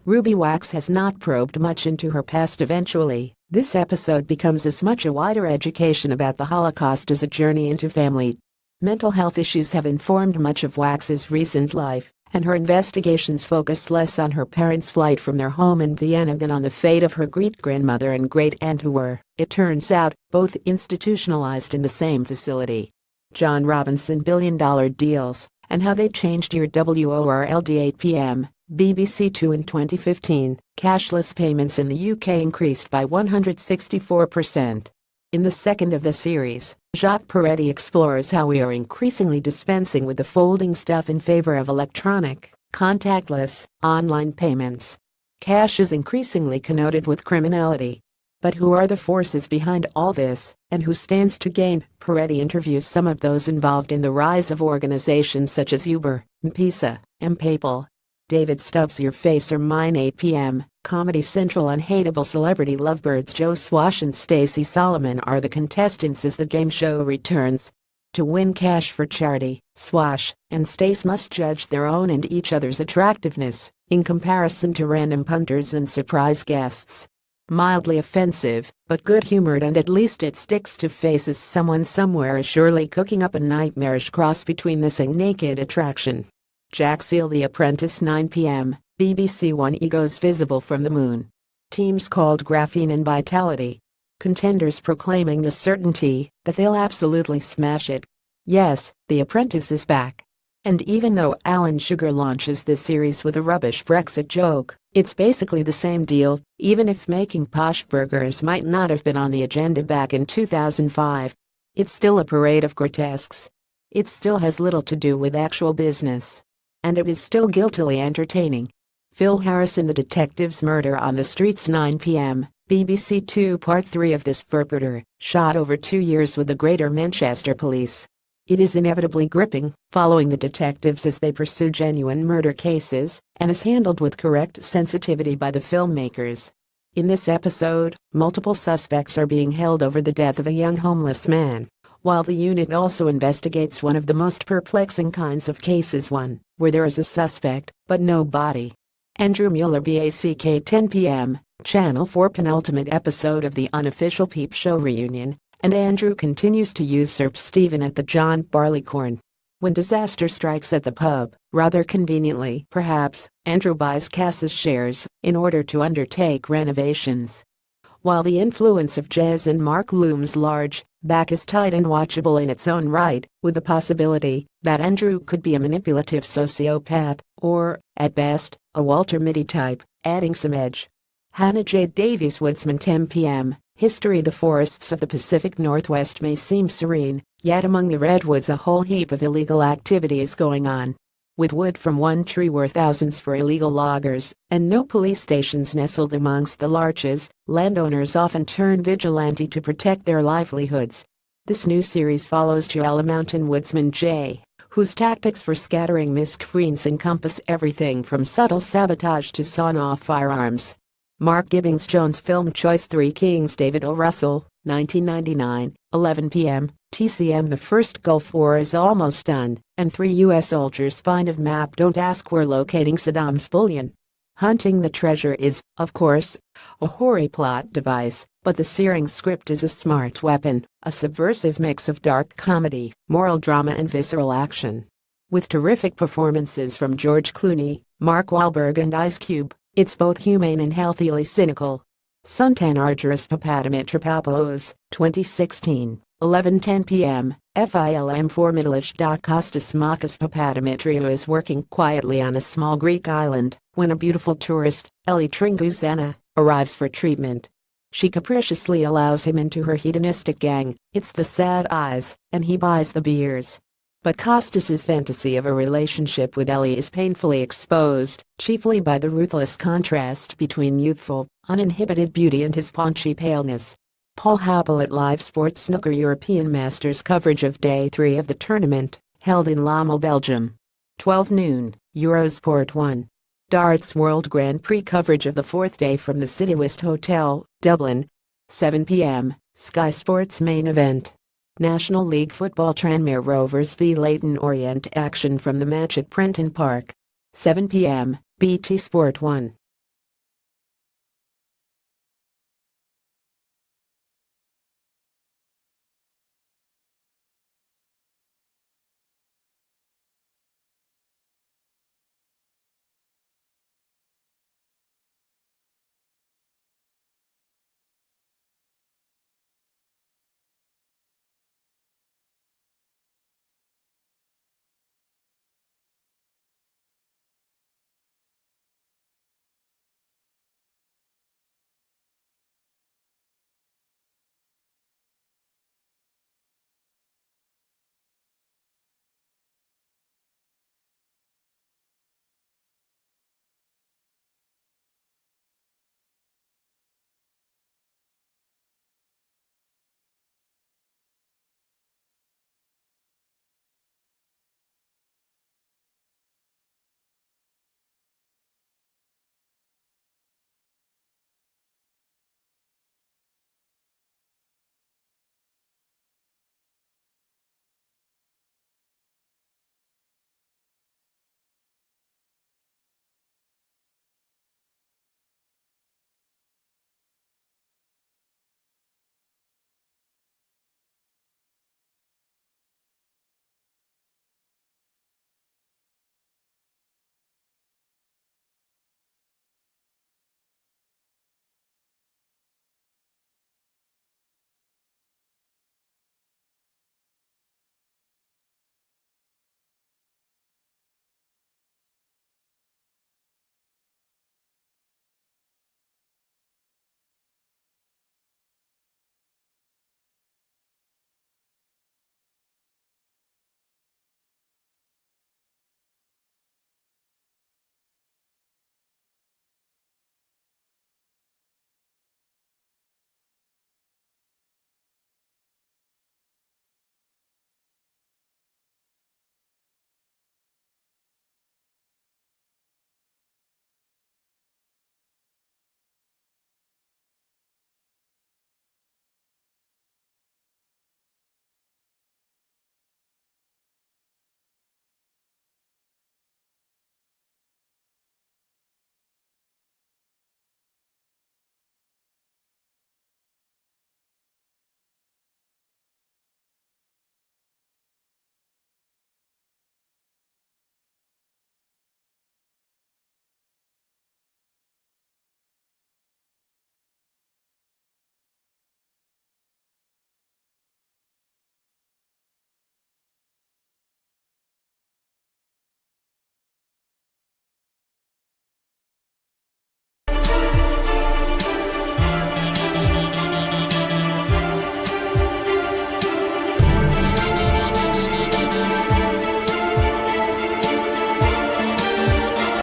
Ruby Wax has not probed much into her past eventually. This episode becomes as much a wider education about the Holocaust as a journey into family. Mental health issues have informed much of Wax's recent life, and her investigations focus less on her parents' flight from their home in Vienna than on the fate of her great-grandmother and great-aunt who were, it turns out, both institutionalized in the same facility. John Robinson billion-dollar deals, and how they changed your world 8 p.m. BBC Two in 2015, cashless payments in the UK increased by 164%. In the second of the series, Jacques Peretti explores how we are increasingly dispensing with the folding stuff in favor of electronic, contactless, online payments. Cash is increasingly connoted with criminality. But who are the forces behind all this, and who stands to gain? Peretti interviews some of those involved in the rise of organizations such as Uber, M-Pesa, and PayPal. David Stubbs' Your Face or Mine 8 p.m. Comedy Central unhateable celebrity lovebirds Joe Swash and Stacey Solomon are the contestants as the game show returns. To win cash for charity, Swash and Stace must judge their own and each other's attractiveness in comparison to random punters and surprise guests. Mildly offensive, but good-humored, and at least it sticks to faces. Someone somewhere is surely cooking up a nightmarish cross between this and naked attraction. Jack Seal The Apprentice 9 p.m. BBC One Egos visible from the moon. Teams called Graphene and Vitality. Contenders proclaiming the certainty that they'll absolutely smash it. Yes, The Apprentice is back. And even though Alan Sugar launches this series with a rubbish Brexit joke, it's basically the same deal, even if making posh burgers might not have been on the agenda back in 2005. It's still a parade of grotesques. It still has little to do with actual business. And it is still guiltily entertaining. Phil Harrison The Detective's Murder on the Streets 9 p.m. BBC Two Part 3 of this Verpeter, shot over 2 years with the Greater Manchester Police. It is inevitably gripping, following the detectives as they pursue genuine murder cases, and is handled with correct sensitivity by the filmmakers. In this episode, multiple suspects are being held over the death of a young homeless man, while the unit also investigates one of the most perplexing kinds of cases, one where there is a suspect, but no body. Andrew Mueller BACK 10 p.m., Channel 4 penultimate episode of the unofficial Peep Show reunion, and Andrew continues to usurp Stephen at the John Barleycorn. When disaster strikes at the pub, rather conveniently perhaps, Andrew buys Cass's shares in order to undertake renovations. While the influence of Jez and Mark looms large, Back is tight and watchable in its own right, with the possibility that Andrew could be a manipulative sociopath, or, at best, a Walter Mitty type, adding some edge. Hannah J. Davies Woodsman 10 p.m. History The forests of the Pacific Northwest may seem serene, yet among the redwoods a whole heap of illegal activity is going on. With wood from one tree worth thousands for illegal loggers, and no police stations nestled amongst the larches, landowners often turn vigilante to protect their livelihoods. This new series follows Joella Mountain Woodsman J., whose tactics for scattering miscreants encompass everything from subtle sabotage to sawn-off firearms. Mark Gibbings Jones Film Choice 3 Kings David O. Russell, 1999, 11 p.m. TCM The first Gulf War is almost done, and 3 U.S. soldiers find a map don't ask where locating Saddam's bullion. Hunting the treasure is, of course, a hoary plot device, but the searing script is a smart weapon, a subversive mix of dark comedy, moral drama and visceral action. With terrific performances from George Clooney, Mark Wahlberg and Ice Cube, it's both humane and healthily cynical. Suntan Argyris Papadimitropoulos, 2016, 11:10 p.m. FILM Formidlish. Kostas Makis Papadimitriou is working quietly on a small Greek island when a beautiful tourist, Ellie Tringouzena, arrives for treatment. She capriciously allows him into her hedonistic gang. It's the sad eyes, and he buys the beers. But Kostas's fantasy of a relationship with Ellie is painfully exposed, chiefly by the ruthless contrast between youthful, uninhibited beauty and his paunchy paleness. Paul Happel at Live Sports Snooker European Masters coverage of Day 3 of the tournament, held in Lommel, Belgium. 12 noon, Eurosport 1. Darts World Grand Prix coverage of the fourth day from the Citywest Hotel, Dublin. 7 p.m, Sky Sports main event. National League Football Tranmere Rovers v Leyton Orient action from the match at Prenton Park. 7 p.m, BT Sport 1.